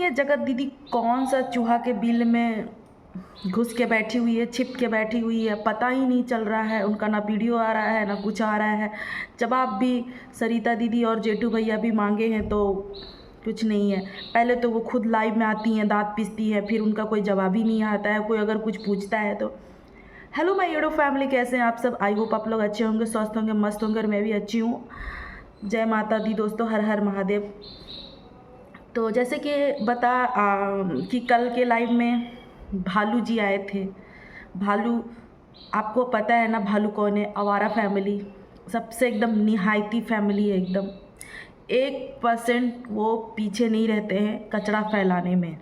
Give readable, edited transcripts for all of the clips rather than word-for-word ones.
ये जगत दीदी कौन सा चूहा के बिल में घुस के बैठी हुई है, छिप के बैठी हुई है, पता ही नहीं चल रहा है। उनका ना वीडियो आ रहा है ना कुछ आ रहा है। जवाब भी सरिता दीदी और जेठू भैया भी मांगे हैं तो कुछ नहीं है। पहले तो वो खुद लाइव में आती हैं, दांत पीसती है, फिर उनका कोई जवाब ही नहीं आता है। कोई अगर कुछ पूछता है तो हेलो माय यूट्यूब फैमिली, कैसे हैं आप सब? आई होप आप लोग अच्छे होंगे, स्वस्थ होंगे, मस्त होंगे और मैं भी अच्छी हूँ। जय माता दी दोस्तों, हर हर महादेव। तो जैसे कि कि कल के लाइव में भालू जी आए थे। भालू, आपको पता है ना भालू कौन है? आवारा फैमिली, सबसे एकदम निहायती फैमिली है। एकदम 1% वो पीछे नहीं रहते हैं कचरा फैलाने में,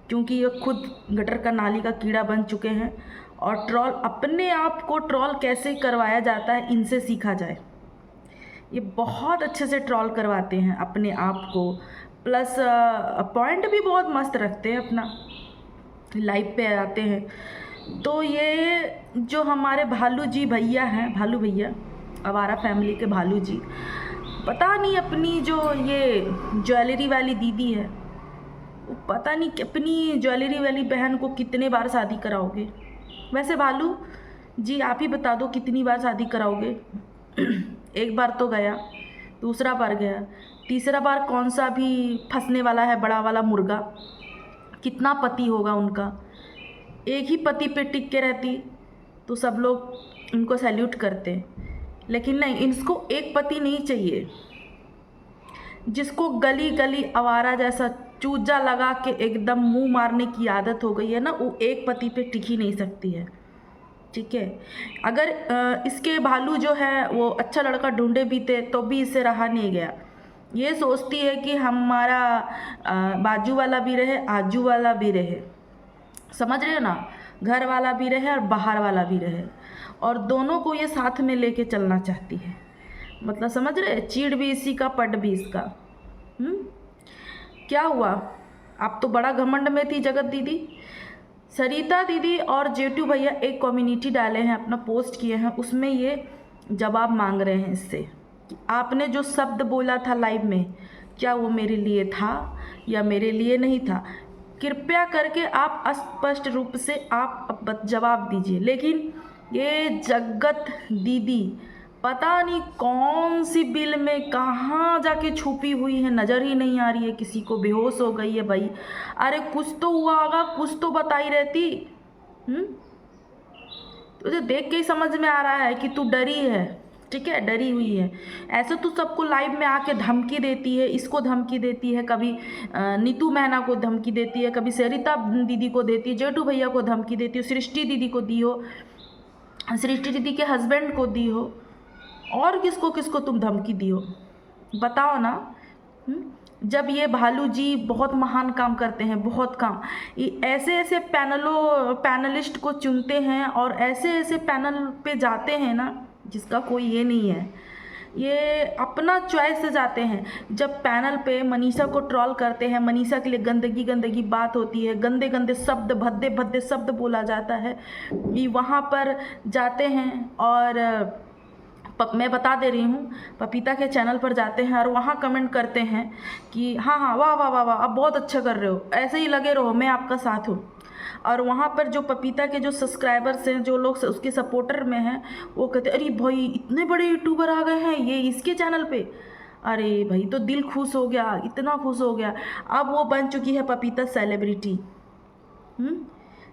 क्योंकि ये खुद गटर का नाली का कीड़ा बन चुके हैं। और ट्रोल, अपने आप को ट्रोल कैसे करवाया जाता है इनसे सीखा जाए। ये बहुत अच्छे से ट्रोल करवाते हैं अपने आप को, प्लस पॉइंट भी बहुत मस्त रखते हैं अपना, लाइव पे आते हैं। तो ये जो हमारे भालू जी भैया हैं, भालू भैया, आवारा फैमिली के भालू जी, पता नहीं अपनी जो ये ज्वेलरी वाली दीदी है, पता नहीं कि अपनी ज्वेलरी वाली बहन को कितने बार शादी कराओगे। वैसे भालू जी आप ही बता दो कितनी बार शादी कराओगे? एक बार तो गया, दूसरा बार गया, तीसरा बार कौन सा भी फंसने वाला है बड़ा वाला मुर्गा? कितना पति होगा उनका? एक ही पति पे टिक के रहती तो सब लोग उनको सैल्यूट करते, लेकिन नहीं, इनको एक पति नहीं चाहिए। जिसको गली गली आवारा जैसा चूजा लगा के एकदम मुंह मारने की आदत हो गई है ना, वो एक पति पे टिक ही नहीं सकती है। ठीक है, अगर इसके भालू जो है वो अच्छा लड़का ढूंढे भी थे तो भी इससे रहा नहीं गया। ये सोचती है कि हमारा बाजू वाला भी रहे, आजू वाला भी रहे, समझ रहे हो ना? घर वाला भी रहे और बाहर वाला भी रहे, और दोनों को ये साथ में लेके चलना चाहती है। मतलब समझ रहे? चीड़ भी इसी का, पट भी इसका। क्या हुआ? आप तो बड़ा घमंड में थी जगत दीदी। सरिता दीदी और जेठू भैया एक कम्युनिटी डाले हैं, अपना पोस्ट किए हैं, उसमें ये जवाब मांग रहे हैं इससे कि आपने जो शब्द बोला था लाइव में, क्या वो मेरे लिए था या मेरे लिए नहीं था? कृपया करके आप स्पष्ट रूप से आप जवाब दीजिए। लेकिन ये जगत दीदी पता नहीं कौन सी बिल में कहाँ जाके छुपी हुई है, नज़र ही नहीं आ रही है किसी को। बेहोश हो गई है भाई। अरे कुछ तो हुआ होगा, कुछ तो बताई रहती। तुझे देख के ही समझ में आ रहा है कि तू डरी है। ठीक है, डरी हुई है। ऐसे तू सबको लाइव में आके धमकी देती है, इसको धमकी देती है, कभी नीतू मैना को धमकी देती है, कभी सरिता दीदी को देती है, जेठू भैया को धमकी देती हो, सृष्टि दीदी को दी हो, सृष्टि दीदी के हस्बैंड को दी हो, और किसको किसको तुम धमकी दी हो? बताओ ना। जब ये भालू जी बहुत महान काम करते हैं, बहुत काम, ये ऐसे ऐसे पैनलिस्ट को चुनते हैं और ऐसे ऐसे पैनल पे जाते हैं ना जिसका कोई ये नहीं है। ये अपना चॉइस से जाते हैं। जब पैनल पे मनीषा को ट्रोल करते हैं, मनीषा के लिए गंदगी गंदगी बात होती है, गंदे गंदे शब्द, भद्दे भद्दे शब्द बोला जाता है, ये वहाँ पर जाते हैं और मैं बता दे रही हूँ, पपीता के चैनल पर जाते हैं और वहाँ कमेंट करते हैं कि हाँ हाँ, वाह वाह वाह वाह, आप बहुत अच्छा कर रहे हो, ऐसे ही लगे रहो, मैं आपका साथ हूँ। और वहाँ पर जो पपीता के जो सब्सक्राइबर्स हैं, जो लोग उसके सपोर्टर में हैं, वो कहते अरे भाई इतने बड़े यूट्यूबर आ गए हैं ये इसके चैनल पे। अरे भाई, तो दिल खुश हो गया, इतना खुश हो गया। अब वो बन चुकी है पपीता सेलिब्रिटी।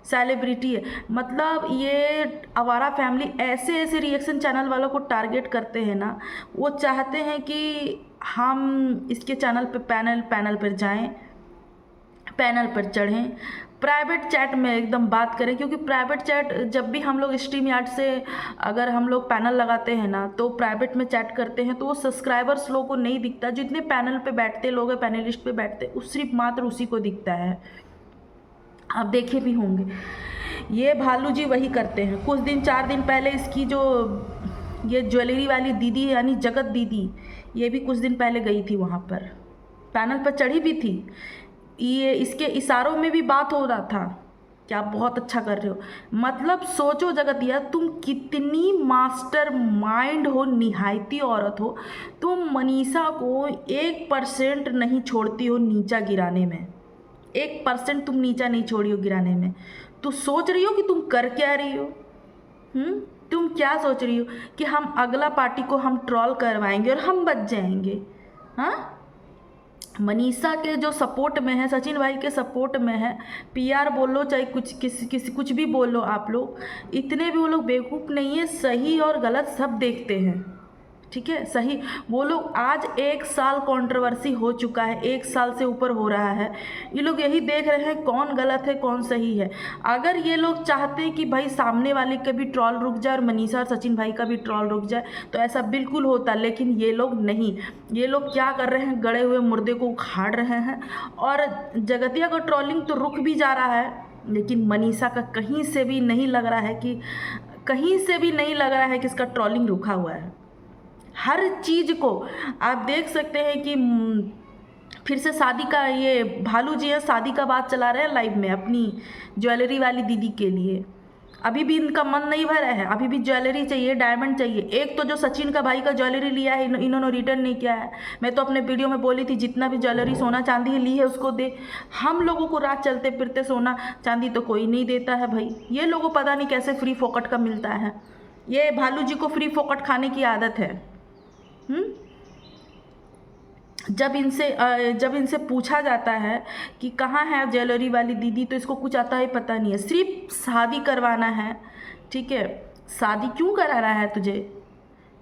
सेलिब्रिटी है। मतलब ये आवारा फैमिली ऐसे ऐसे रिएक्शन चैनल वालों को टारगेट करते हैं ना, वो चाहते हैं कि हम इसके चैनल पे पैनल पर जाएं, पैनल पर चढ़ें, प्राइवेट चैट में एकदम बात करें। क्योंकि प्राइवेट चैट, जब भी हम लोग स्ट्रीम यार्ड से अगर हम लोग पैनल लगाते हैं ना, तो प्राइवेट में चैट करते हैं तो वो सब्सक्राइबर्स लोगों को नहीं दिखता। जितने पैनल पे बैठते लोग हैं, पैनलिस्ट पे बैठते, उस सिर्फ मात्र उसी को दिखता है। आप देखे भी होंगे, ये भालू जी वही करते हैं। कुछ दिन, 4 दिन पहले इसकी जो ये ज्वेलरी वाली दीदी यानी जगत दीदी, ये भी कुछ दिन पहले गई थी वहाँ पर, पैनल पर चढ़ी भी थी। ये इसके इशारों में भी बात हो रहा था कि आप बहुत अच्छा कर रहे हो। मतलब सोचो जगतिया, तुम कितनी मास्टर माइंड हो, निहायती औरत हो, तुम मनीषा को 1% नहीं छोड़ती हो नीचा गिराने में। 1% तुम नीचा नहीं छोड़ी हो गिराने में। तो सोच रही हो कि तुम कर क्या रही हो? तुम क्या सोच रही हो कि हम अगला पार्टी को हम ट्रोल करवाएंगे और हम बच जाएंगे? हाँ, मनीषा के जो सपोर्ट में है, सचिन भाई के सपोर्ट में है, पीआर बोलो चाहे किसी कुछ भी बोलो, आप लोग इतने भी वो लोग बेवकूफ़ नहीं है, सही और गलत सब देखते हैं। ठीक है, सही वो लोग आज 1 साल कंट्रोवर्सी हो चुका है, 1 साल से ऊपर हो रहा है, ये लोग यही देख रहे हैं कौन गलत है कौन सही है। अगर ये लोग चाहते हैं कि भाई सामने वाले का भी ट्रॉल रुक जाए और मनीषा और सचिन भाई का भी ट्रॉल रुक जाए तो ऐसा बिल्कुल होता, लेकिन ये लोग नहीं। ये लोग क्या कर रहे हैं, गड़े हुए मुर्दे को उखाड़ रहे हैं। और जगतिया का ट्रॉलिंग तो रुक भी जा रहा है, लेकिन मनीषा का कहीं से भी नहीं लग रहा है कि इसका ट्रॉलिंग रुका हुआ है। हर चीज़ को आप देख सकते हैं कि फिर से शादी का, ये भालू जी है, शादी का बात चला रहे हैं लाइव में अपनी ज्वेलरी वाली दीदी के लिए। अभी भी इनका मन नहीं भरा है, अभी भी ज्वेलरी चाहिए, डायमंड चाहिए। एक तो जो सचिन का भाई का ज्वेलरी लिया है इन्होंने रिटर्न नहीं किया है। मैं तो अपने वीडियो में बोली थी जितना भी ज्वेलरी सोना चांदी ली है उसको दे। हम लोगों को रात चलते फिरते सोना चांदी तो कोई नहीं देता है भाई, ये लोगों को पता नहीं कैसे फ्री फोकट का मिलता है। ये भालू जी को फ्री फोकट खाने की आदत है। जब इनसे पूछा जाता है कि कहाँ है ज्वेलरी वाली दीदी तो इसको कुछ आता ही पता नहीं है। सिर्फ शादी करवाना है, ठीक है, शादी क्यों कराना है तुझे,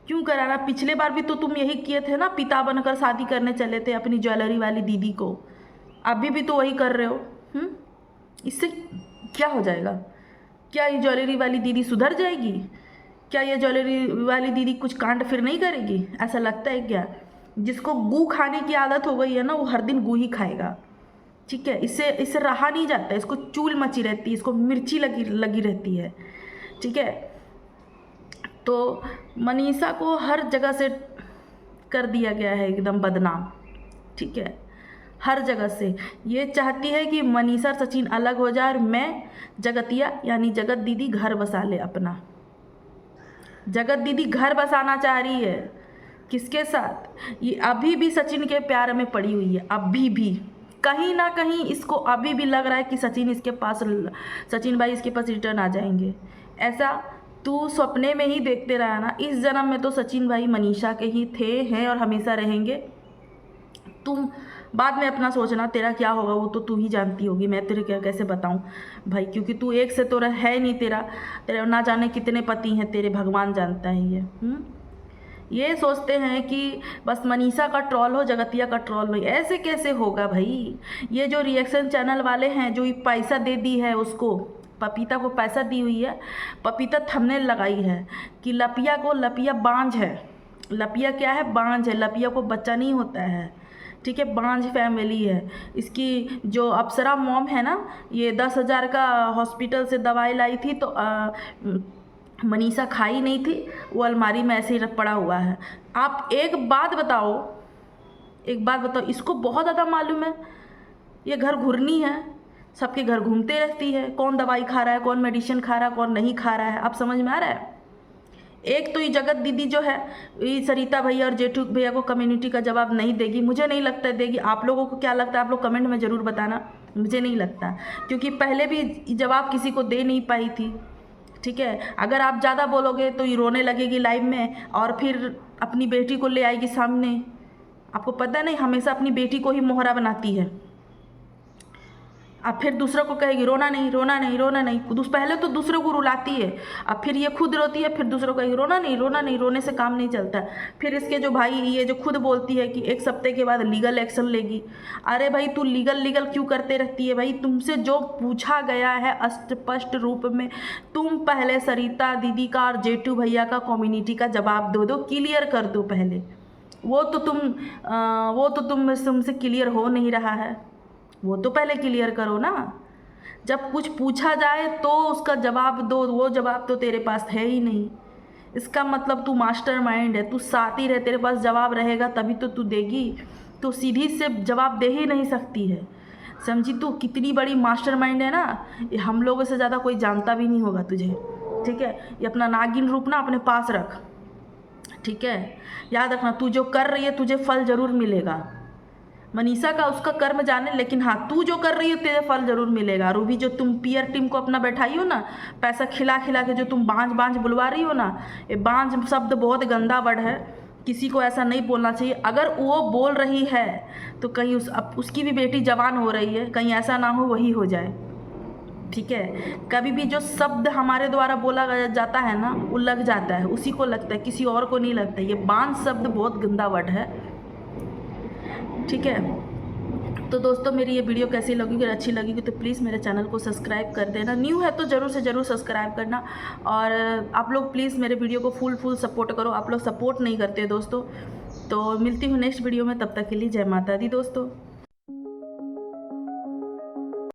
क्यों कराना? पिछले बार भी तो तुम यही किए थे ना, पिता बनकर शादी करने चले थे अपनी ज्वेलरी वाली दीदी को, अभी भी तो वही कर रहे हो। इससे क्या हो जाएगा? क्या ये ज्वेलरी वाली दीदी सुधर जाएगी? क्या ये ज्वेलरी वाली दीदी कुछ कांड फिर नहीं करेगी? ऐसा लगता है क्या? जिसको गू खाने की आदत हो गई है ना, वो हर दिन गू ही खाएगा। ठीक है, इससे रहा नहीं जाता, इसको चूल मची रहती है, इसको मिर्ची लगी रहती है। ठीक है, तो मनीषा को हर जगह से कर दिया गया है एकदम बदनाम। ठीक है, हर जगह से ये चाहती है कि मनीषा और सचिन अलग हो जाए और मैं जगतिया यानी जगत दीदी घर बसा ले अपना। जगत दीदी घर बसाना चाह रही है, किसके साथ? ये अभी भी सचिन के प्यार में पड़ी हुई है, अभी भी कहीं ना कहीं इसको अभी भी लग रहा है कि सचिन भाई इसके पास रिटर्न आ जाएंगे। ऐसा तू सपने में ही देखते रहा ना, इस जन्म में तो सचिन भाई मनीषा के ही थे, हैं और हमेशा रहेंगे। तुम बाद में अपना सोचना, तेरा क्या होगा वो तो तू ही जानती होगी, मैं तेरे क्या कैसे बताऊं भाई, क्योंकि तू एक से तो है नहीं, तेरा ना जाने कितने पति हैं तेरे, भगवान जानता है। ये सोचते हैं कि बस मनीषा का ट्रॉल हो, जगतिया का ट्रॉल हो, ऐसे कैसे होगा भाई? ये जो रिएक्शन चैनल वाले हैं, जो पैसा दे दी है उसको, पपीता को पैसा दी हुई है, पपीता थंबनेल लगाई है कि लपिया बांझ है। लपिया क्या है? बांझ है, लपिया को बच्चा नहीं होता है। ठीक है, बांझ फैमिली है इसकी। जो अप्सरा मॉम है ना, ये 10,000 का हॉस्पिटल से दवाई लाई थी तो मनीषा खाई नहीं थी, वो अलमारी में ऐसे ही पड़ा हुआ है। आप एक बात बताओ, इसको बहुत ज़्यादा मालूम है, ये घर घुरनी है, सबके घर घूमते रहती है, कौन दवाई खा रहा है, कौन मेडिसिन खा रहा है, कौन नहीं खा रहा है, आप समझ में आ रहा है? एक तो ये जगत दीदी जो है, ये सरिता भैया और जेठू भैया को कम्युनिटी का जवाब नहीं देगी, मुझे नहीं लगता देगी। आप लोगों को क्या लगता है? आप लोग कमेंट में ज़रूर बताना। मुझे नहीं लगता, क्योंकि पहले भी जवाब किसी को दे नहीं पाई थी। ठीक है, अगर आप ज़्यादा बोलोगे तो ये रोने लगेगी लाइव में और फिर अपनी बेटी को ले आएगी सामने। आपको पता नहीं, हमेशा अपनी बेटी को ही मोहरा बनाती है। अब फिर दूसरों को कहेगी रोना नहीं, रोना नहीं, रोना नहीं। पहले तो दूसरों को रुलाती है, अब फिर ये खुद रोती है, फिर दूसरों को कहेगी रोना नहीं, रोना नहीं। रोने से काम नहीं चलता। फिर इसके जो भाई, ये जो खुद बोलती है कि 1 हफ्ते के बाद लीगल एक्शन लेगी। अरे भाई, तू लीगल क्यों करते रहती है भाई? तुमसे जो पूछा गया है स्पष्ट रूप में, तुम पहले सरिता दीदी का और जेठू भैया का कम्युनिटी का जवाब दो, क्लियर कर दो पहले। वो तो तुमसे क्लियर हो नहीं रहा है, वो तो पहले क्लियर करो ना। जब कुछ पूछा जाए तो उसका जवाब दो, वो जवाब तो तेरे पास है ही नहीं। इसका मतलब तू मास्टरमाइंड है, तू साथी रहे, तेरे पास जवाब रहेगा तभी तो तू देगी। तो सीधी से जवाब दे ही नहीं सकती है, समझी? तू कितनी बड़ी मास्टरमाइंड है ना, ये हम लोगों से ज़्यादा कोई जानता भी नहीं होगा तुझे। ठीक है, ये अपना नागिन रूप ना अपने पास रख। ठीक है, याद रखना, तू जो कर रही है तुझे फल ज़रूर मिलेगा। मनीषा का उसका कर्म जाने, लेकिन हाँ तू जो कर रही हो तेरे फल जरूर मिलेगा। रूबी जो तुम पीयर टीम को अपना बैठाई हो ना, पैसा खिला खिला के जो तुम बांझ बांझ बुलवा रही हो ना, ये बांझ शब्द बहुत गंदा वर्ड है, किसी को ऐसा नहीं बोलना चाहिए। अगर वो बोल रही है तो कहीं उसकी भी बेटी जवान हो रही है, कहीं ऐसा ना हो वही हो जाए, ठीक है। कभी भी जो शब्द हमारे द्वारा बोला जाता है ना वो लग जाता है, उसी को लगता है, किसी और को नहीं लगता। ये बांझ शब्द बहुत गंदा वर्ड है, ठीक है। तो दोस्तों मेरी ये वीडियो कैसी लगी, अगर अच्छी लगेगी तो प्लीज़ मेरे चैनल को सब्सक्राइब कर देना, न्यू है तो ज़रूर से ज़रूर सब्सक्राइब करना। और आप लोग प्लीज़ मेरे वीडियो को फुल सपोर्ट करो, आप लोग सपोर्ट नहीं करते दोस्तों। तो मिलती हूँ नेक्स्ट वीडियो में, तब तक के लिए जय माता दी दोस्तों।